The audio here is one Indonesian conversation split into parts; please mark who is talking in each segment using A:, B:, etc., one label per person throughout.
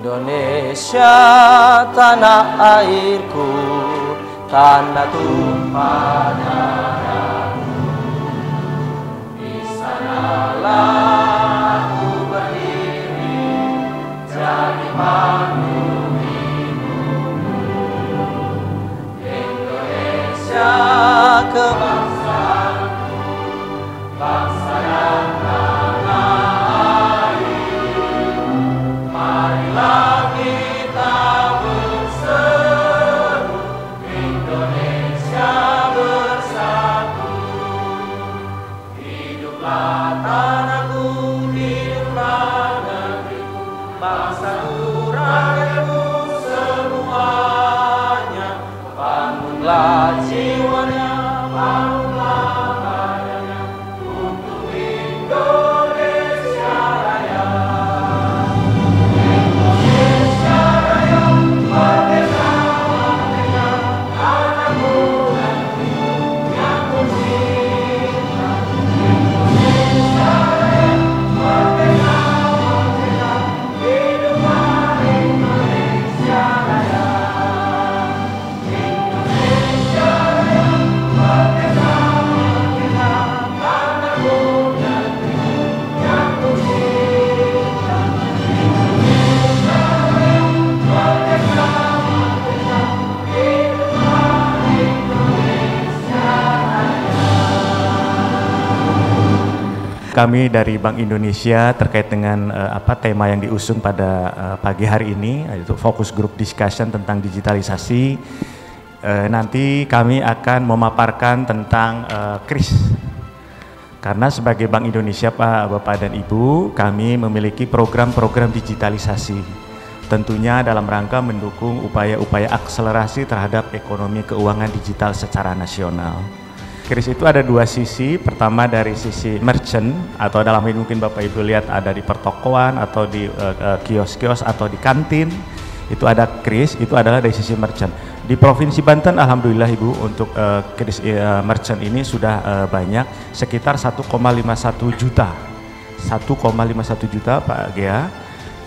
A: Indonesia tanah airku, tanah tumpah darahku. Di sanalah ku berdiri, jadi panggung Indonesia kebangsaanku, bangsa yang tanah air. Marilah kita berseru, Indonesia bersatu. Hiduplah tanahku, hiduplah negeriku, bangsaku, rakyatku semuanya. Bangunlah jiwanya, bangunlah badannya, untuk Indonesia Raya. Indonesia Raya, merdeka, merdeka, tanahku negeriku yang tercinta. Indonesia Raya, merdeka, merdeka, hiduplah Indonesia Raya. Indonesia Raya, merdeka, merdeka, tanahku negeriku yang tercinta. Indonesia Raya, merdeka, merdeka, hiduplah Indonesia Raya.
B: Kami dari Bank Indonesia terkait dengan tema yang diusung pada pagi hari ini, yaitu fokus group discussion tentang digitalisasi. Nanti kami akan memaparkan tentang KRIS. Karena sebagai Bank Indonesia, Pak, Bapak dan Ibu, kami memiliki program-program digitalisasi. Tentunya dalam rangka mendukung upaya-upaya akselerasi terhadap ekonomi keuangan digital secara nasional. KRIS itu ada dua sisi. Pertama dari sisi merchant, atau dalam ini mungkin Bapak Ibu lihat ada di pertokoan atau di kios-kios atau di kantin. Itu ada KRIS, itu adalah dari sisi merchant. Di Provinsi Banten, alhamdulillah Ibu, untuk KRIS merchant ini sudah banyak, sekitar 1,51 juta. 1,51 juta Pak Gea.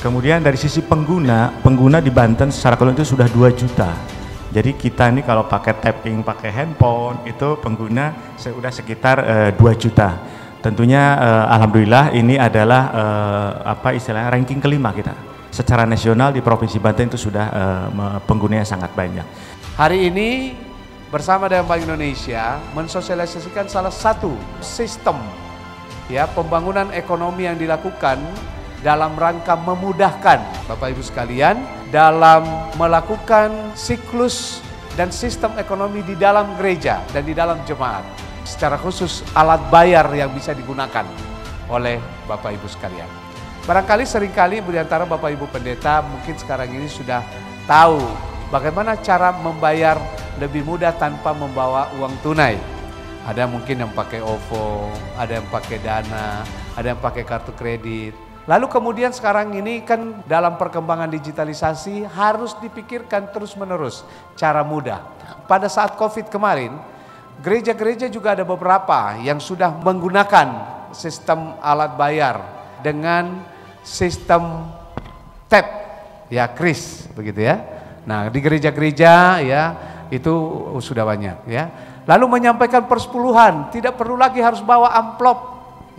B: Kemudian dari sisi pengguna di Banten secara keseluruhan itu sudah 2 juta. Jadi kita ini kalau pakai tapping, pakai handphone, itu pengguna sudah sekitar 2 juta. Tentunya alhamdulillah ini adalah istilahnya ranking kelima kita. Secara nasional di Provinsi Banten itu sudah penggunanya sangat banyak.
C: Hari ini bersama dengan Bank Indonesia mensosialisasikan salah satu sistem pembangunan ekonomi yang dilakukan dalam rangka memudahkan Bapak Ibu sekalian dalam melakukan siklus dan sistem ekonomi di dalam gereja dan di dalam jemaat. Secara khusus alat bayar yang bisa digunakan oleh Bapak Ibu sekalian. Barangkali seringkali di antara Bapak Ibu pendeta mungkin sekarang ini sudah tahu bagaimana cara membayar lebih mudah tanpa membawa uang tunai. Ada mungkin yang pakai OVO, ada yang pakai Dana, ada yang pakai kartu kredit. Lalu kemudian sekarang ini kan dalam perkembangan digitalisasi harus dipikirkan terus-menerus cara mudah. Pada saat COVID kemarin, gereja-gereja juga ada beberapa yang sudah menggunakan sistem alat bayar dengan sistem tap, KRIS begitu ya. Nah, di gereja-gereja itu sudah banyak ya. Lalu menyampaikan persepuluhan, tidak perlu lagi harus bawa amplop,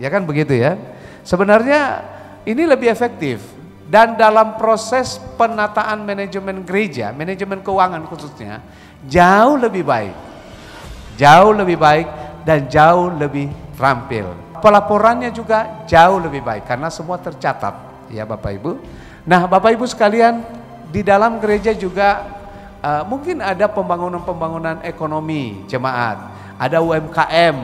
C: ya kan begitu ya. Sebenarnya ini lebih efektif dan dalam proses penataan manajemen gereja, manajemen keuangan khususnya, jauh lebih baik dan jauh lebih terampil. Pelaporannya juga jauh lebih baik karena semua tercatat ya Bapak Ibu. Nah Bapak Ibu sekalian, di dalam gereja juga mungkin ada pembangunan ekonomi jemaat, ada UMKM.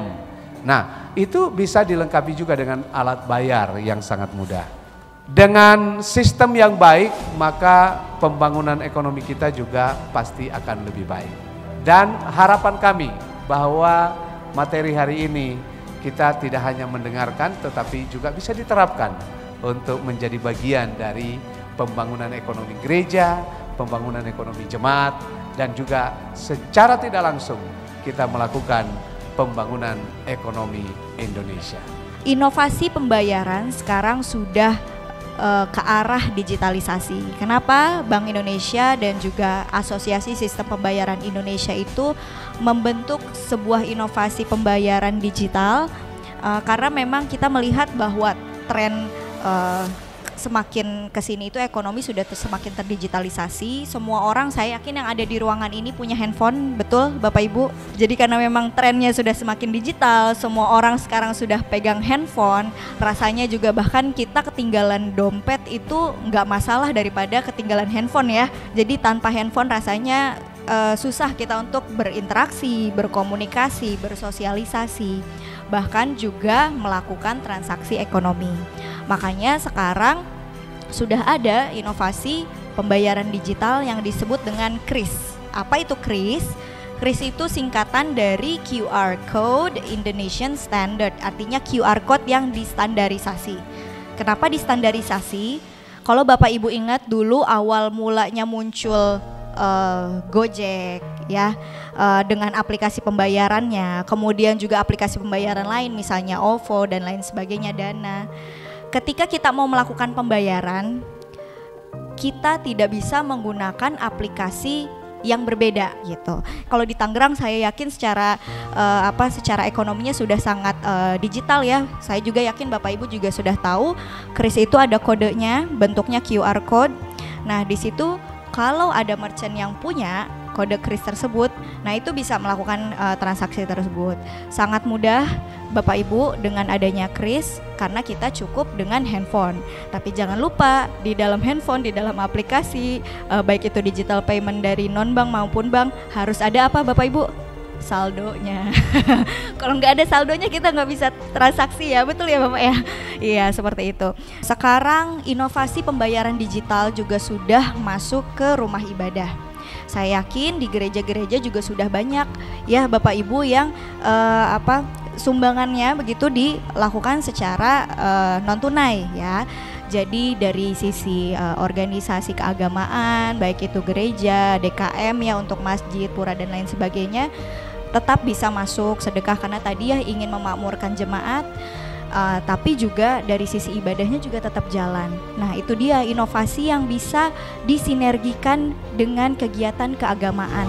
C: Nah itu bisa dilengkapi juga dengan alat bayar yang sangat mudah. Dengan sistem yang baik, maka pembangunan ekonomi kita juga pasti akan lebih baik. Dan harapan kami bahwa materi hari ini kita tidak hanya mendengarkan, tetapi juga bisa diterapkan untuk menjadi bagian dari pembangunan ekonomi gereja, pembangunan ekonomi jemaat, dan juga secara tidak langsung kita melakukan pembangunan ekonomi Indonesia.
D: Inovasi pembayaran sekarang sudah ke arah digitalisasi. Kenapa Bank Indonesia dan juga Asosiasi Sistem Pembayaran Indonesia itu membentuk sebuah inovasi pembayaran digital? Karena memang kita melihat bahwa tren semakin kesini itu ekonomi sudah semakin terdigitalisasi. Semua orang, saya yakin yang ada di ruangan ini punya handphone, betul Bapak Ibu? Jadi karena memang trennya sudah semakin digital, semua orang sekarang sudah pegang handphone. Rasanya juga bahkan kita ketinggalan dompet itu nggak masalah daripada ketinggalan handphone ya. Jadi tanpa handphone rasanya susah kita untuk berinteraksi, berkomunikasi, bersosialisasi, bahkan juga melakukan transaksi ekonomi. Makanya sekarang sudah ada inovasi pembayaran digital yang disebut dengan KRIS. Apa itu KRIS? KRIS itu singkatan dari QR Code Indonesian Standard, artinya QR Code yang distandarisasi. Kenapa distandarisasi? Kalau Bapak Ibu ingat dulu awal mulanya muncul Gojek ya, dengan aplikasi pembayarannya, kemudian juga aplikasi pembayaran lain misalnya OVO dan lain sebagainya, Dana. Ketika kita mau melakukan pembayaran, kita tidak bisa menggunakan aplikasi yang berbeda gitu. Kalau di Tangerang saya yakin secara ekonominya sudah sangat digital ya. Saya juga yakin Bapak Ibu juga sudah tahu KRIS itu ada kodenya, bentuknya QR code. Nah, di situ kalau ada merchant yang punya kode KRIS tersebut, nah itu bisa melakukan transaksi tersebut. Sangat mudah Bapak Ibu dengan adanya KRIS karena kita cukup dengan handphone. Tapi jangan lupa di dalam handphone, di dalam aplikasi, baik itu digital payment dari non-bank maupun bank, harus ada apa Bapak Ibu? Saldonya. Kalau nggak ada saldonya kita nggak bisa transaksi ya, betul ya Bapak ya? Iya seperti itu. Sekarang inovasi pembayaran digital juga sudah masuk ke rumah ibadah. Saya yakin di gereja-gereja juga sudah banyak ya Bapak Ibu yang sumbangannya begitu dilakukan secara non tunai ya. Jadi dari sisi organisasi keagamaan, baik itu gereja, DKM ya untuk masjid, pura dan lain sebagainya, tetap bisa masuk sedekah karena tadi ya ingin memakmurkan jemaat. Tapi juga dari sisi ibadahnya juga tetap jalan. Nah itu dia inovasi yang bisa disinergikan dengan kegiatan keagamaan.